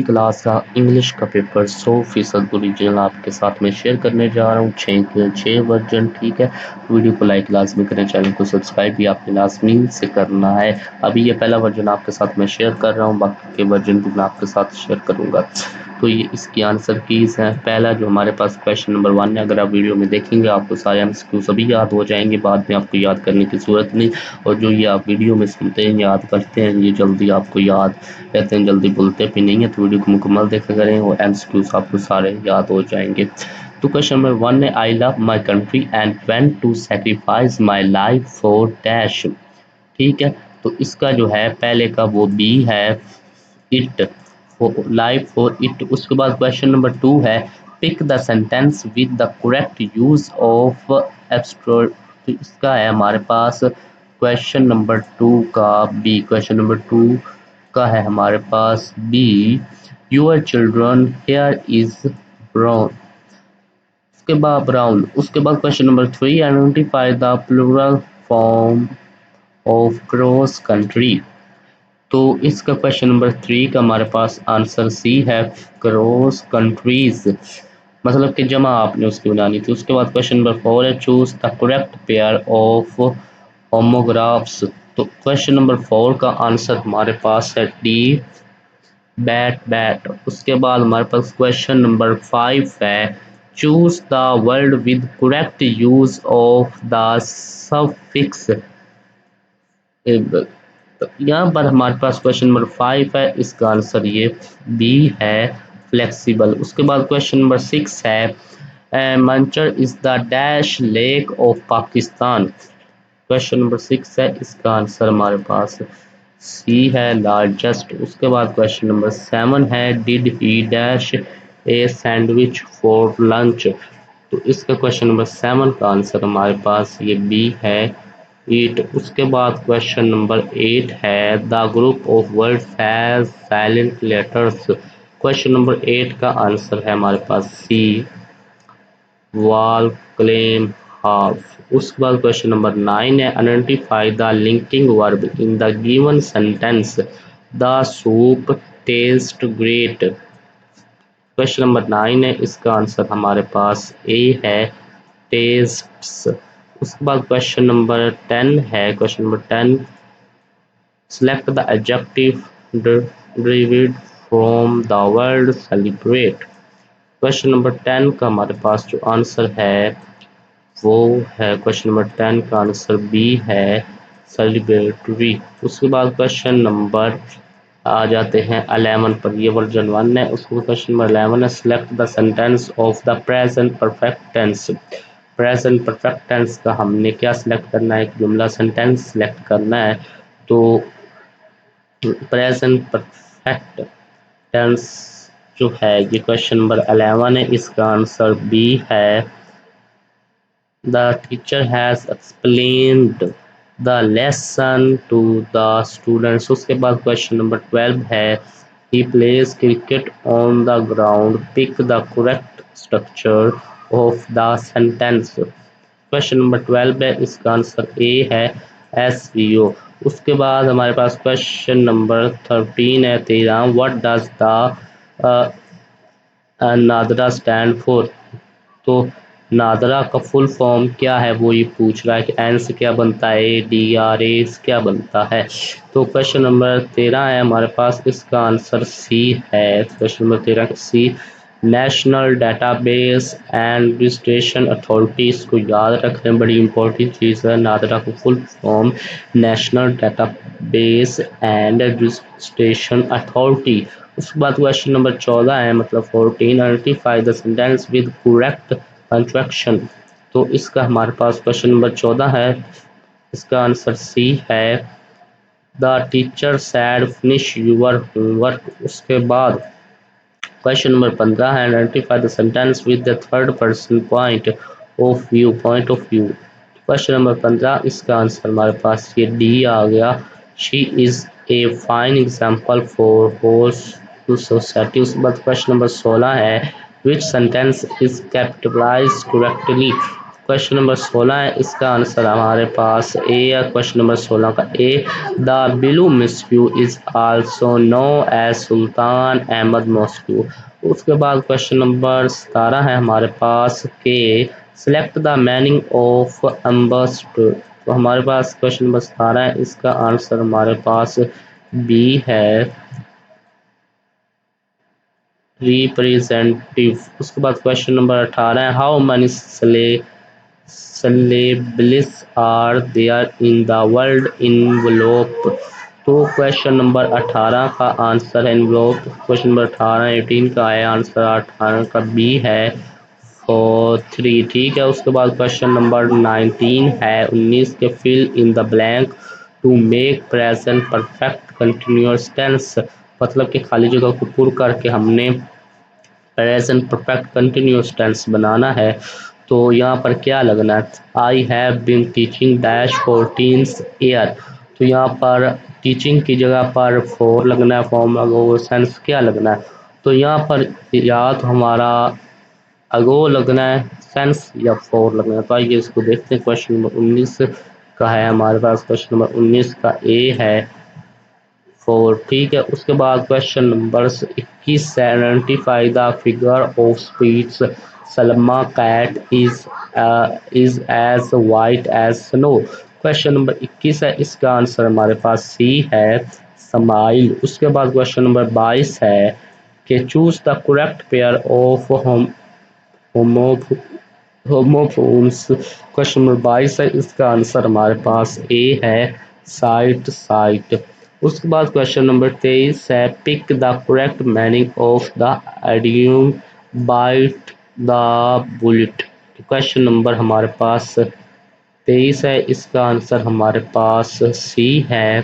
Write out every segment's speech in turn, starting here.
Class का English का paper 100% original आपके साथ में शेयर करने जा रहा हूँ। छः वर्जन, ठीक है। वीडियो को लाइक लाजमी करें, चैनल को सब्सक्राइब भी आपने लाजमी से करना है। अभी ये पहला वर्जन आपके साथ में शेयर कर रहा हूँ, बाकी के वर्जन भी मैं आपके साथ शेयर करूँगा। तो ये इसकी आंसर कीज है। पहला जो हमारे पास क्वेश्चन नंबर 1 है, अगर आप वीडियो में देखेंगे आपको सारे एमसीक्यू सभी याद हो जाएंगे, बाद में आपको याद करने की ज़रूरत नहीं। और जो ये आप वीडियो में सुनते हैं, याद करते हैं, ये जल्दी आपको याद रहते हैं, जल्दी भूलते भी नहीं है। तो वीडियो को मुकम्मल देखा करें और एमसीक्यूज आपको सारे याद हो जाएंगे। तो क्वेश्चन नंबर 1 है, I love my country and went to sacrifice my life for dash, ठीक है। तो इसका जो है पहले का वो बी है, इट, लाइफ फॉर इट। उसके बाद क्वेश्चन नंबर 2 है, pick the sentence with the correct use of apostrophe. तो इसका है हमारे पास क्वेश्चन नंबर 2 का बी, क्वेश्चन नंबर 2 का है हमारे पास B, your children hair is brown. उसके बाद ब्राउन। उसके बाद question number 3, identify the plural form of cross country. तो इसका क्वेश्चन नंबर 3 का हमारे पास आंसर सी है, क्रॉस कंट्रीज, मतलब कि जमा आपने उसकी बनानी थी। उसके बाद क्वेश्चन नंबर 4 है, choose the correct pair of homographs. तो क्वेश्चन नंबर 4 का आंसर हमारे पास है डी, बैट बैट। उसके बाद हमारे पास क्वेश्चन नंबर 5 है, choose the word with correct use of the suffix. तो यहाँ पर हमारे पास क्वेश्चन नंबर 5 है, इसका आंसर ये बी है, फ्लेक्सिबल। उसके बाद क्वेश्चन नंबर 6 है, Manchar is the dash lake of Pakistan. Question number 6 है, इसका आंसर हमारे पास सी है, लार्जेस्ट। उसके बाद क्वेश्चन नंबर 7 है, did he dash a sandwich for lunch. तो इसका क्वेश्चन नंबर 7 का आंसर हमारे पास ये बी है, ईट। उसके बाद क्वेश्चन नंबर 8 है, the group of words has silent letters. Question number 8 का आंसर है हमारे पास सी, वॉल, क्लेम, हाफ। उसके बाद क्वेश्चन नंबर 9 है, identify the linking verb in the given sentence, the soup taste great. Question number 9 है, इसका आंसर हमारे पास ए है, टेस्ट्स। उसके बाद क्वेश्चन नंबर 10 है, question number 10, select the adjective derived from the word celebrate। Question number 10 का हमारे पास जो आंसर है वो है, क्वेश्चन नंबर 10 का आंसर बी है, सेलिब्रेटरी। उसके बाद क्वेश्चन नंबर आ जाते हैं 11 पर, ये वर्जन 1 है। उसको क्वेश्चन नंबर 11 है, select the sentence of the present perfect tense. Present perfect tense का हमने क्या सिलेक्ट करना है, एक जुमला सेंटेंस सिलेक्ट करना है। तो प्रेजेंट परफेक्ट टेंस जो है ये क्वेश्चन नंबर 11 है, इसका आंसर बी है, the teacher has explained the lesson to the students। उसके बाद क्वेश्चन नंबर 12 है, he plays cricket on the ground, pick the correct structure of the sentence। Question number 12 है, इसका आंसर ए है, SVO। उसके बाद हमारे पास क्वेश्चन नंबर 13 है, 13, what does the NADRA stand for. तो नादरा का फुल फॉर्म क्या है वो ये पूछ रहा है कि एन से क्या बनता है, DRA से क्या बनता है। तो क्वेश्चन नंबर 13 है हमारे पास, इसका आंसर सी है, question number 13 C, national database and registration authority. इसको याद रखना बड़ी इंपॉर्टेंट चीज़ है, नादरा का full form national database and registration authority. उसके बाद क्वेश्चन नंबर 14 है, मतलब 14, identify the sentence with correct contraction. तो इसका हमारे पास क्वेश्चन नंबर 14 है, इसका आंसर सी है, the teacher said finish your homework. उसके बाद क्वेश्चन नंबर 15 है, identify the sentence with the third person point of view, point of view. Question number 15, इसका आंसर हमारे पास ये डी आ गया, she is a fine example for horse to society. उसके बाद क्वेश्चन नंबर 16 है, which sentence is capitalize correctly. Question number 16 है, इसका आंसर हमारे पास ए है। क्वेश्चन नंबर 16 का A, the blue mosque is also known as Sultan Ahmed mosque. उसके बाद क्वेश्चन नंबर 17 है हमारे पास के, select the meaning of ambassador. तो हमारे पास क्वेश्चन नंबर 17 है, इसका आंसर हमारे पास बी है, रिप्रेजेंटेटिव। उसके बाद क्वेश्चन नंबर 18 है, how many syllables are there in the world envelope. तो क्वेश्चन नंबर 18 का आंसर है इनवलोप। क्वेश्चन नंबर 18 18 का है आंसर, 18 का बी है 4 3, ठीक है। उसके बाद क्वेश्चन नंबर 19 है 19 के, fill in the blank to make present perfect continuous tense. मतलब कि खाली जगह को पुर करके हमने प्रेजेंट परफेक्ट कंटिन्यूअस टेंस बनाना है। तो यहाँ पर क्या लगना है, I have been teaching dash 14 year. तो यहाँ पर टीचिंग की जगह पर फोर लगना है, फॉर्म अगो सेंस क्या लगना है। तो यहाँ पर या तो हमारा अगो लगना है सेंस या फोर लगना है। तो आइए इसको देखते हैं। क्वेश्चन नंबर 19 का है हमारे पास, क्वेश्चन नंबर 19 का ए है 4, ठीक है। उसके बाद क्वेश्चन नंबर 21 है, identify the figure of speech Salma cat is as white as snow. Question number 21 है, इसका आंसर हमारे पास सी है, समाइल। उसके बाद क्वेश्चन नंबर 22 है कि choose the correct pair of homophones. Question number 22 है, इसका आंसर हमारे पास ए है, साइट साइट। उसके बाद क्वेश्चन नंबर 23 है, pick the correct meaning of the idiom bite the bullet. Question number हमारे पास 23 है, इसका आंसर हमारे पास सी है,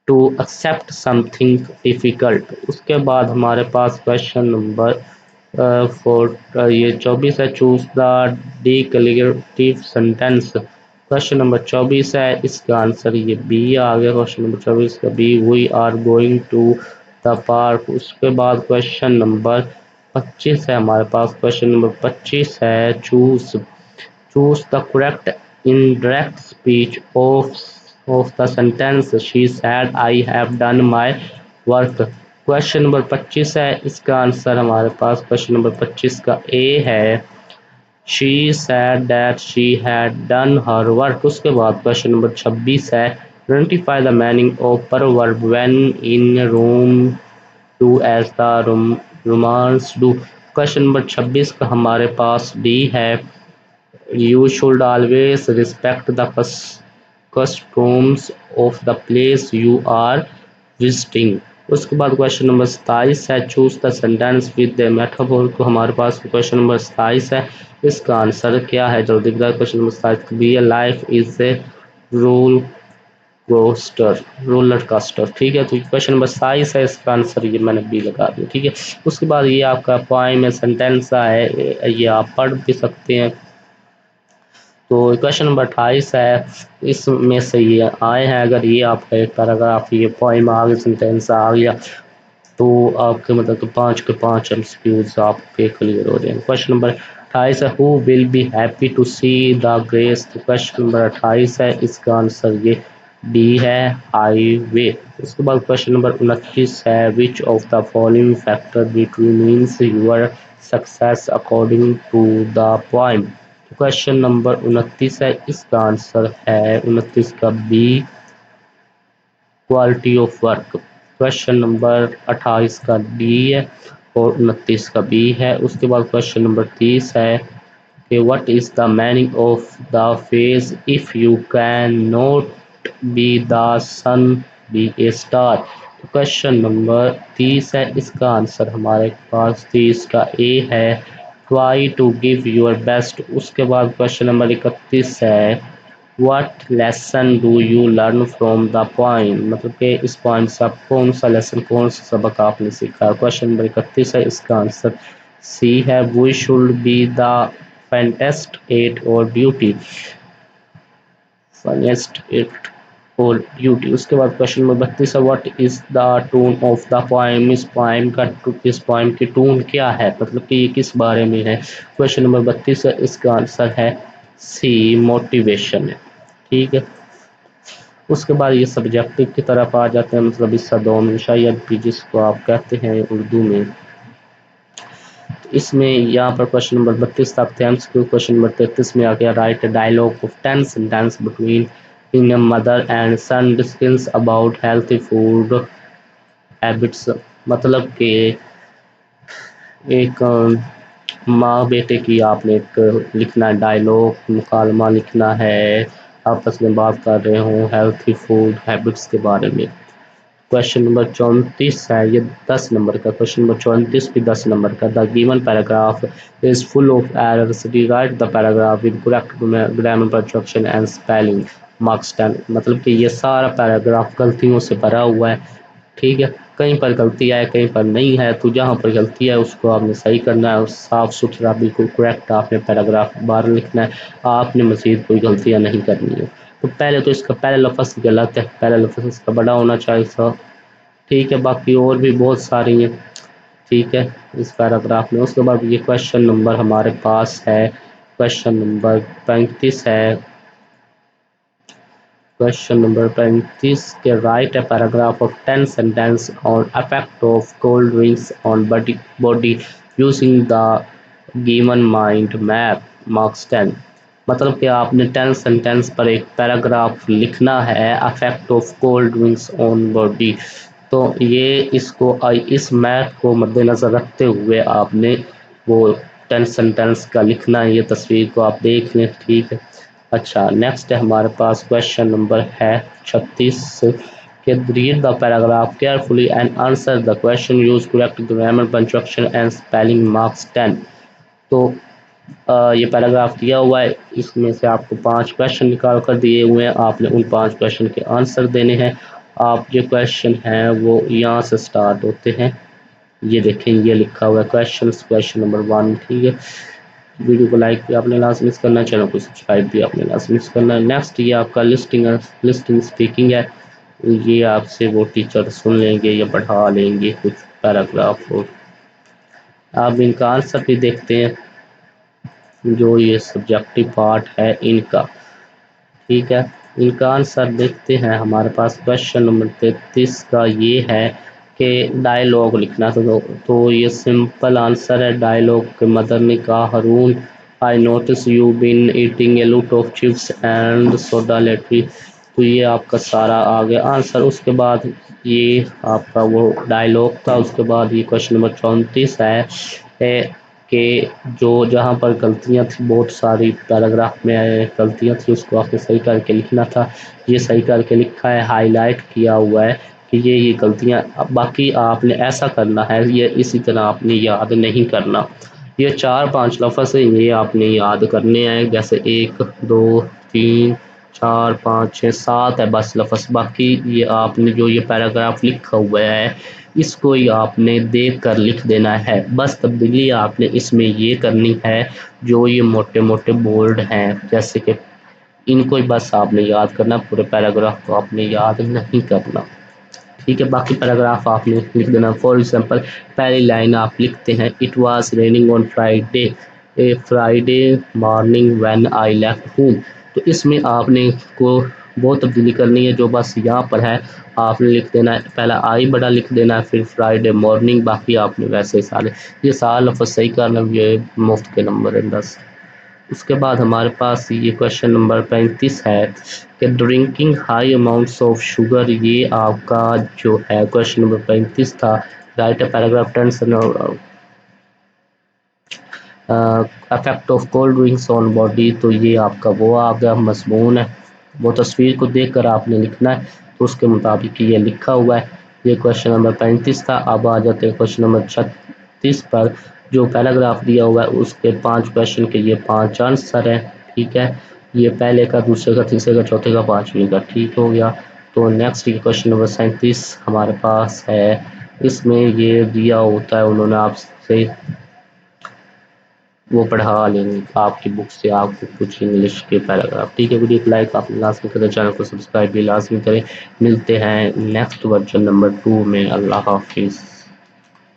टू एक्सेप्ट समथिंग डिफिकल्ट। उसके बाद हमारे पास क्वेश्चन नंबर ये 24 है, choose the declarative sentence. Question number 24 है, इसका आंसर ये बी आ गया। क्वेश्चन नंबर 24 का B, we are going to the park. उसके बाद क्वेश्चन नंबर 25 है हमारे पास, क्वेश्चन नंबर 25 है, choose choose the correct indirect speech of the sentence she said I have done my work। Question number 25 है, इसका answer हमारे पास question number 25 का A है, she said that she had done her work। उसके बाद question number 26 है, identify the meaning of proverb when in Rome do as the Romans do। Question number 26 का हमारे पास डी है, you should always respect the customs of the place you are visiting। उसके बाद question number 27 है, choose the sentence with the metaphor. तो हमारे पास question number 27 है, इसका आंसर क्या है जल्दी बताए। क्वेश्चन नंबर 27 बी है, life is a roll coaster, roller coaster, ठीक है। तो क्वेश्चन नंबर 27 है, इसका आंसर ये मैंने बी लगा दिया, ठीक है। उसके बाद ये आपका पॉइंट में सेंटेंस है, ये आप पढ़ भी सकते हैं। तो क्वेश्चन नंबर 28 है, इसमें से ये आए हैं, अगर ये आपका एक पैराग्राफ ये पोइम आ गया, सेंटेंस आ गया, तो आपके मतलब तो 5 के 5 एमसीक्यूज आपके क्लियर हो जाएंगे। क्वेश्चन नंबर 28 है, who will be happy to see the grace. तो क्वेश्चन नंबर 28 है, इसका आंसर ये डी है, हाईवे। उसके बाद क्वेश्चन नंबर 29 है, which of the following factor determines your success according to the poem. Question number 29 है, इसका आंसर है 29 का B, quality of work. Question number 28 का डी है और 29 का बी है। उसके बाद क्वेश्चन नंबर 30 है कि what is the meaning of the phase if you can not be the sun be a star. Question number 30 है, इसका आंसर हमारे पास 30 का ए है, try to give your best. उसके बाद क्वेश्चन नंबर 31 है, what lesson do you learn from the point. मतलब कि इस पॉइंट से आप कौन सा लेसन, कौन सा सबक आपने सीखा। क्वेश्चन नंबर 31 है, इसका आंसर सी है, we should be the fattest at और ड्यूटी, फनेस्ट एट। और यूटी। उसके बाद क्वेश्चन नंबर 32 है, what is the tone of the poem. इस पोएम का इस पोएम की टोन क्या है, मतलब कि ये किस बारे में है। क्वेश्चन नंबर 32 है, इसका आंसर है सी, मोटिवेशन है। ठीक है। उसके बाद ये सब्जेक्टिव की तरफ आ जाते हैं, मतलब इसका दोनों शायद भी जिसको आप कहते हैं उर्दू में। इसमें यहाँ पर क्वेश्चन नंबर 32 तक थे। क्वेश्चन नंबर 33 में आ गया, write dialogue of 10 sentence between in mother and son discuss about healthy food habits. मतलब कि एक माँ बेटे की आपने एक लिखना है डायलॉग, मुकालमा लिखना है, आपस में बात कर रहे हो हेल्थी फूड हैबिट्स के बारे में। क्वेश्चन नंबर 34 है, ये 10 नंबर का क्वेश्चन नंबर 34 भी 10 नंबर का। The given paragraph is full of errors, rewrite the paragraph with correct grammar construction and spelling, marks 10। मतलब कि ये सारा पैराग्राफ गलतियों से भरा हुआ है। ठीक है, कहीं पर गलती है कहीं पर नहीं है, तो जहाँ पर गलती है उसको आपने सही करना है और साफ सुथरा बिल्कुल करेक्ट आपने पैराग्राफ बाहर लिखना है। आपने मज़ीद कोई गलतियाँ नहीं करनी है। तो पहले तो इसका पहला लफ्ज़ गलत है, पहला लफ्ज़ इसका बड़ा होना चाहिए था। ठीक है, बाकी और भी बहुत सारी हैं। ठीक है, इस पैराग्राफ में। उसके बाद ये क्वेश्चन नंबर हमारे पास है, क्वेश्चन नंबर 35 है। क्वेश्चन नंबर 35 के right a paragraph of 10 sentence on effect of cold drinks on body using the given mind map, marks 10। मतलब कि आपने 10 सेंटेंस पर एक पैराग्राफ लिखना है, affect of cold drinks on body. तो ये इसको इस मैप को मद्देनज़र रखते हुए आपने वो 10 सेंटेंस का लिखना है। ये तस्वीर को आप देख लें। ठीक है। अच्छा, नेक्स्ट है हमारे पास क्वेश्चन नंबर है 36 के, read the paragraph carefully and answer the question, use correct grammar punctuation and spelling, marks 10। तो ये पैराग्राफ दिया हुआ है, इसमें से आपको 5 क्वेश्चन निकाल कर दिए हुए हैं, आपने उन 5 क्वेश्चन के आंसर देने हैं। आप जो क्वेश्चन हैं वो यहाँ से स्टार्ट होते हैं। ये देखें, ये लिखा हुआ है क्वेश्चन नंबर 1। ठीक है, वीडियो को लाइक भी आपने लाजमी करना है, चैनल को सब्सक्राइब भी आपने लाजमी करना है। नेक्स्ट ये आपका लिस्टिंग स्पीकिंग है। ये आपसे वो टीचर सुन लेंगे या पढ़ा लेंगे कुछ पैराग्राफ, और आप इनका आंसर भी देखते हैं जो ये सब्जेक्टिव पार्ट है इनका। ठीक है, इनका आंसर देखते हैं। हमारे पास क्वेश्चन नंबर 33 का ये है कि डायलॉग लिखना था। तो ये सिंपल आंसर है, डायलॉग के मदर ने कहा, Haroon I notice you been eating a lot of chips and soda lately. तो ये आपका सारा आ गया आंसर। उसके बाद ये आपका वो डायलॉग था। उसके बाद ये क्वेश्चन नंबर 34 है कि जो जहाँ पर गलतियाँ थी, बहुत सारी पैराग्राफ में गलतियाँ थी, उसको आपने सही करके लिखना था। ये सही करके लिखा है, हाईलाइट किया हुआ है कि ये गलतियाँ। बाकी आपने ऐसा करना है, ये इसी तरह आपने याद नहीं करना। ये 4-5 लफ्ज़ है, ये आपने याद करने हैं, जैसे 1 2 3 4 5 6 7 है बस लफ्ज़। बाकी ये आपने जो ये पैराग्राफ लिखा हुआ है, इसको ही आपने देख कर लिख देना है। बस तब्दीली आपने इसमें ये करनी है, जो ये मोटे मोटे बोल्ड हैं जैसे कि इनको ही बस आपने याद करना, पूरे पैराग्राफ को आपने याद नहीं करना। ठीक है, बाकी पैराग्राफ आपने लिख देना। फॉर एग्जांपल, पहली लाइन आप लिखते हैं, it was raining on Friday, A Friday morning when I left home. तो इसमें आपने को बहुत तब्दीली करनी है, जो बस यहाँ पर है आपने लिख देना है, पहला आई बड़ा लिख देना है, फिर फ्राइडे मॉर्निंग, बाकी आपने वैसे ही सारे ये सारा लफ्ज़ सही करना। ये मुफ्त के नंबर है 10। उसके बाद हमारे पास ये क्वेश्चन नंबर 35 है कि drinking high amounts of sugar. ये आपका जो है क्वेश्चन नंबर 35 था। Right paragraph 10 affect of cold drinks on body. तो ये आपका वो आ गया मजमून है, वो तस्वीर को देख कर आपने लिखना है, तो उसके मुताबिक ये लिखा हुआ है। ये क्वेश्चन नंबर 35 था। अब आ जाते हैं क्वेश्चन नंबर 36 पर। जो पैराग्राफ दिया हुआ है उसके 5 क्वेश्चन के ये 5 आंसर हैं। ठीक है, ये पहले का, दूसरे का, तीसरे का, चौथे का, पाँचवें का। ठीक हो गया। तो नेक्स्ट ये क्वेश्चन नंबर 37 हमारे पास है। इसमें ये दिया होता है, उन्होंने आपसे वो पढ़ा लेंगे आपकी बुक से आपको कुछ इंग्लिश के पैराग्राफ। ठीक है, वीडियो को लाइक आप लाजमी करें, चैनल को सब्सक्राइब भी लाजमी करें। मिलते हैं नेक्स्ट वर्जन नंबर 2 में। अल्लाह हाफिज़।